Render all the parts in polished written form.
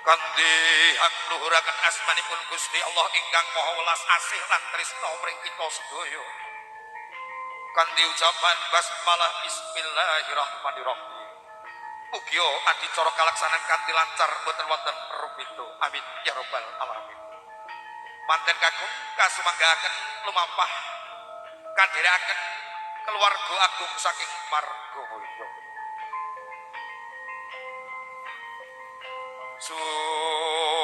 Kanthi luhuraken asmanipun Gusti Allah ingkang Maha Welas Asih lan tresna mring kita sedaya. Kanthi ucapan basmalah bismillahirrahmanirrahim. Mugi adicara kalaksanan kanthi lancar boten wonten rubito. Amin ya rabbal alamin. Manten kakung kasumanggahaken lumampah kadherekaken keluarga agung saking Margawaya. Surabdata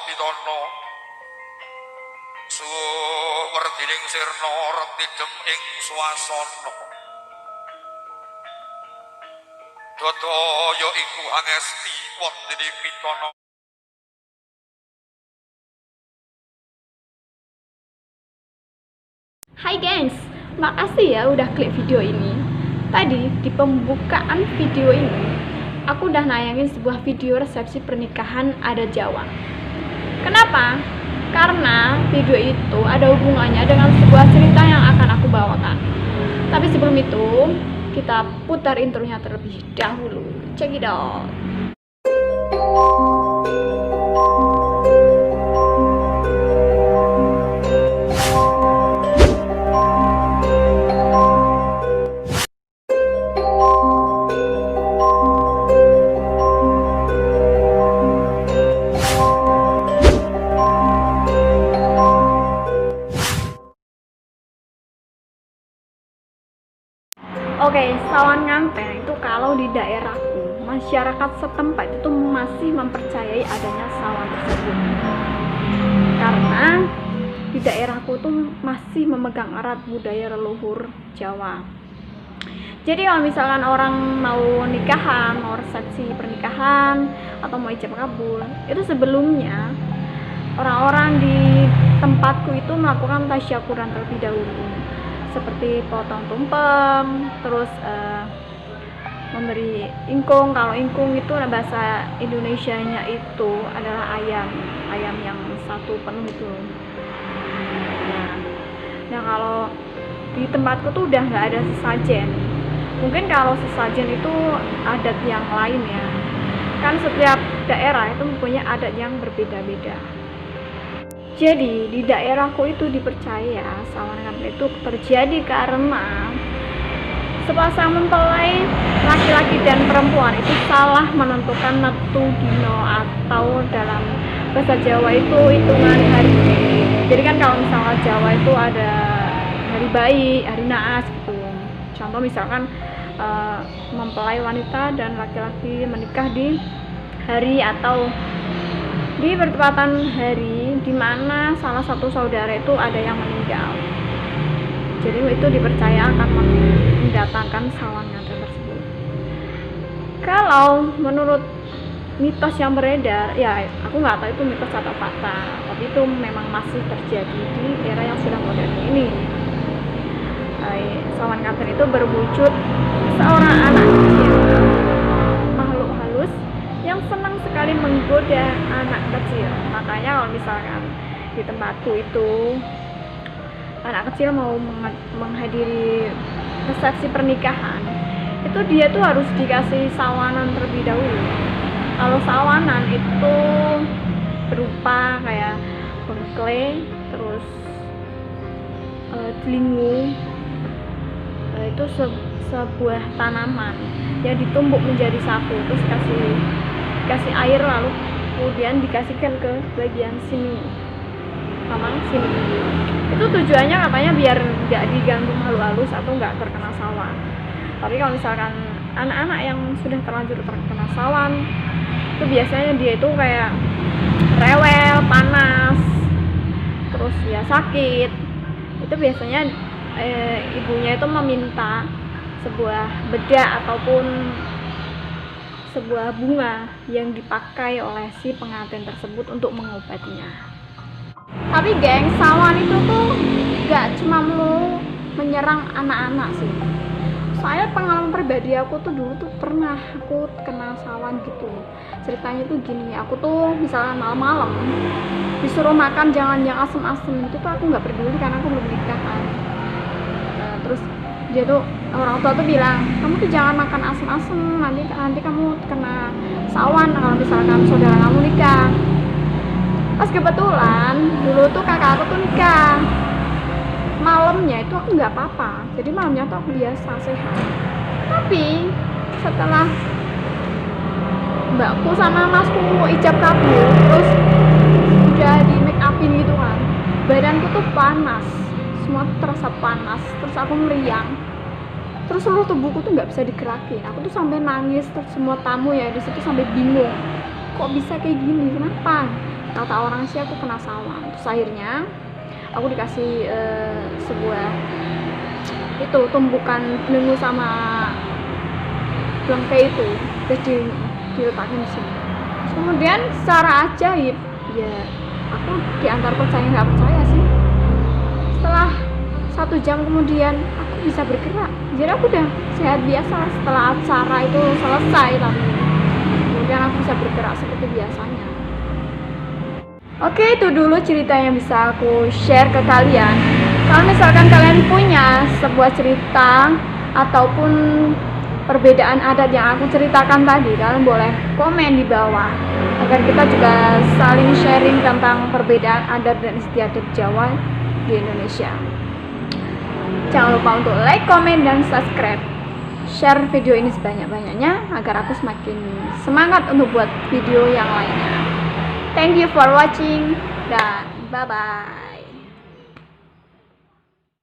Pitana suwerdining sirna retidhem ing swasana. Dodaya iku angesti wontening pitana. Hai gengs, makasih ya udah klik video ini. Tadi di pembukaan video ini aku udah nayangin sebuah video resepsi pernikahan adat Jawa. Kenapa? Karena video itu ada hubungannya dengan sebuah cerita yang akan aku bawakan. Tapi sebelum itu, kita putar intronya terlebih dahulu. Check it out. Oke, sawan nganten itu kalau di daerahku, masyarakat setempat itu masih mempercayai adanya sawan tersebut. Karena di daerahku tuh masih memegang erat budaya leluhur Jawa. Jadi kalau misalkan orang mau nikahan, mau resepsi pernikahan, atau mau ijab kabul, itu sebelumnya orang-orang di tempatku itu melakukan tasyakuran terlebih dahulu, seperti potong tumpeng, terus memberi ingkung. Kalau ingkung itu bahasa Indonesianya itu adalah ayam yang satu penuh itu. Nah kalau di tempatku tuh udah nggak ada sesajen. Mungkin kalau sesajen itu adat yang lain ya, kan setiap daerah itu mempunyai adat yang berbeda-beda. Jadi di daerahku itu dipercaya sawan nganten itu terjadi karena sepasang mempelai laki-laki dan perempuan itu salah menentukan nektu dino, atau dalam bahasa Jawa itu hitungan hari. Jadi kan kalau misalnya Jawa itu ada hari baik, hari naas gitu. Contoh misalkan mempelai wanita dan laki-laki menikah di hari atau di bertepatan hari di mana salah satu saudara itu ada yang meninggal. Jadi itu dipercaya akan mendatangkan sawan nganten tersebut. Kalau menurut mitos yang beredar, ya aku nggak tahu itu mitos atau fakta, tapi itu memang masih terjadi di era yang sudah modern ini. Sawan nganten itu berwujud seorang anak kecil, makhluk halus yang senang sekali menggoda anak kecil. Makanya kalau misalkan di tempatku itu anak kecil mau menghadiri resepsi pernikahan, itu dia tuh harus dikasih sawanan terlebih dahulu. Kalau sawanan itu berupa kayak bengklai, terus delingu, itu sebuah tanaman yang ditumbuk menjadi satu, terus kasih air, lalu kemudian dikasihkan ke bagian sini sama sini. Itu tujuannya katanya biar nggak diganggu makhluk halus atau nggak terkena sawan. Tapi kalau misalkan anak-anak yang sudah terlanjur terkena sawan, itu biasanya dia itu kayak rewel, panas, terus ya sakit. Itu biasanya ibunya itu meminta sebuah bedak ataupun sebuah bunga yang dipakai oleh si pengantin tersebut untuk mengobatinya. Tapi geng, sawan itu tuh gak cuma melulu menyerang anak-anak sih. Soalnya pengalaman pribadi aku tuh dulu tuh pernah aku kena sawan gitu. Ceritanya tuh gini, aku tuh misalnya malam-malam disuruh makan jangan yang asem-asem, itu tuh aku nggak peduli karena aku belum nikah kan. Terus dia tuh, orang tua tuh bilang, kamu tuh jangan makan asem-asem, nanti kamu kena sawan kalau misalkan saudara kamu nikah. Pas kebetulan dulu tuh kakak aku tuh nikah, malamnya itu aku nggak apa-apa, jadi malamnya tuh aku biasa sehat. Tapi setelah mbakku sama masku ijab kabul, terus udah di make upin gitu kan, badanku tuh panas, semua terasa panas, terus aku meriang, terus seluruh tubuhku tuh nggak bisa digerakin, aku tuh sampai nangis, terus semua tamu ya di situ sampai bingung, kok bisa kayak gini, kenapa? Kata orang sih aku kena sawan. Terus akhirnya aku dikasih sebuah itu tumbukan belenggu sama blengke itu, terus diletakin di sini. Terus kemudian secara ajaib ya aku diantar percaya nggak percaya sih, setelah 1 jam kemudian aku bisa bergerak, jadi aku udah sehat biasa. Setelah acara itu selesai, tapi kemudian aku bisa bergerak seperti biasanya. Oke, itu dulu cerita yang bisa aku share ke kalian. Kalau misalkan kalian punya sebuah cerita ataupun perbedaan adat yang aku ceritakan tadi, kalian boleh komen di bawah agar kita juga saling sharing tentang perbedaan adat dan istiadat Jawa di Indonesia. Jangan lupa untuk like, komen, dan subscribe. Share video ini sebanyak-banyaknya agar aku semakin semangat untuk buat video yang lainnya. Thank you for watching dan bye-bye.